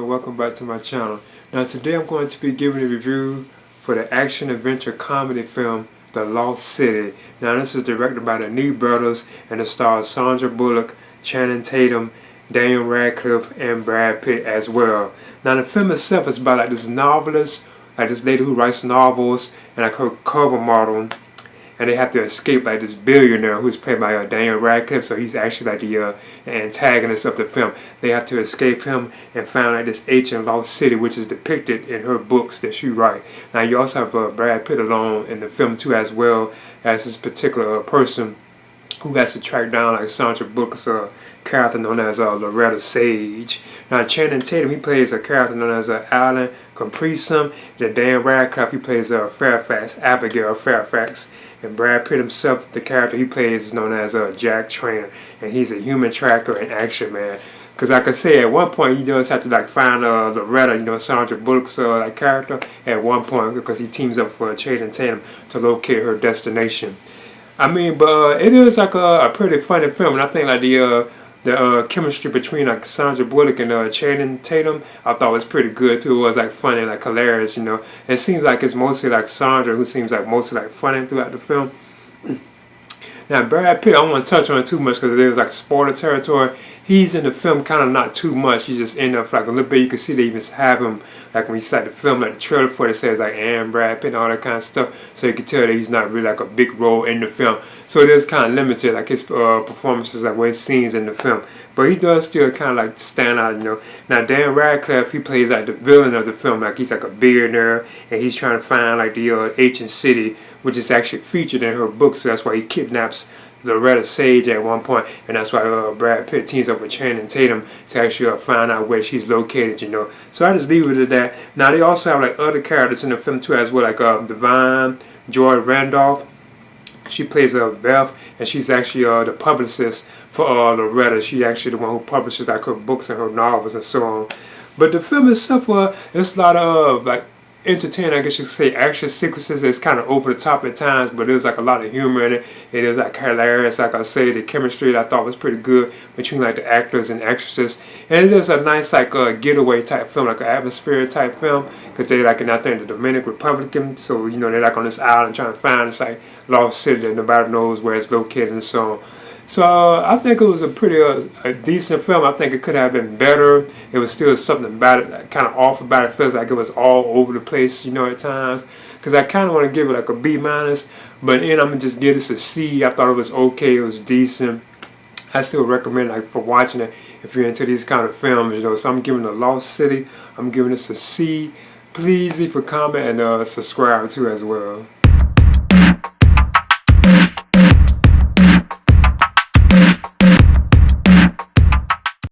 welcome back to my channel. Now today I'm going to be giving a review for the action adventure comedy film The Lost City. Now this is directed by the New brothers and it stars Sandra Bullock, Channing Tatum, Daniel Radcliffe, and Brad Pitt as well. Now the film itself is about like this novelist, like this lady who writes novels and like her cover model, and they have to escape like this billionaire who's played by Daniel Radcliffe, so he's actually like the antagonist of the film. They have to escape him and find like this ancient lost city, which is depicted in her books that she writes. Now you also have Brad Pitt along in the film too, as well as this particular person who has to track down like Sandra Bullock's character known as Loretta Sage. Now Channing Tatum, he plays a character known as Alan Capricum. Then Dan Radcliffe, he plays Fairfax, Abigail Fairfax. And Brad Pitt himself, the character he plays is known as Jack Trainer. And he's a human tracker and action man. Because like I say, at one point he does have to like find Loretta, Sandra Bullock's like character at one point, because he teams up for Channing Tatum to locate her destination. I mean, but it is like a pretty funny film, and I think like the chemistry between like Sandra Bullock and Channing Tatum, I thought was pretty good too. It was like funny, like hilarious, It seems like it's mostly like Sandra who seems like mostly like funny throughout the film. Now Brad Pitt, I don't want to touch on it too much because it is like spoiler territory. He's in the film kind of not too much. He's just in there for like a little bit. You can see they even have him like when you start the film, like the trailer for it says like and Brad Pitt and all that kind of stuff. So you can tell that he's not really like a big role in the film. So it is kind of limited, like his performances, like what scenes in the film. But he does still kind of like stand out, Now Dan Radcliffe, he plays like the villain of the film. Like he's like a billionaire and he's trying to find like the ancient city, which is actually featured in her book. So that's why he kidnaps Loretta Sage at one point, and that's why Brad Pitt teams up with Channing Tatum to actually find out where she's located, So I just leave it at that. Now they also have like other characters in the film too, as well, like Divine Joy Randolph. She plays Beth, and she's actually the publicist for Loretta. She's actually the one who publishes like her books and her novels and so on. But the film itself, it's a lot of like entertaining, I guess you could say, action sequences. It's kind of over the top at times, but there's like a lot of humor in it. It is like hilarious. Like I say, the chemistry I thought was pretty good between like the actors and actresses, and it is a nice like getaway type film, like an atmosphere type film, because they like in, I think, the Dominican Republic, so they're like on this island trying to find this like lost city that nobody knows where it's located and so on. So I think it was a pretty a decent film. I think it could have been better. It was still something about it, like, kind of off about it. It feels like it was all over the place, at times. Because I kind of want to give it like a B-, but then I'm going to just give this a C. I thought it was okay. It was decent. I still recommend like for watching it if you're into these kind of films, So I'm giving The Lost City, I'm giving this a C. Please leave a comment and subscribe too as well.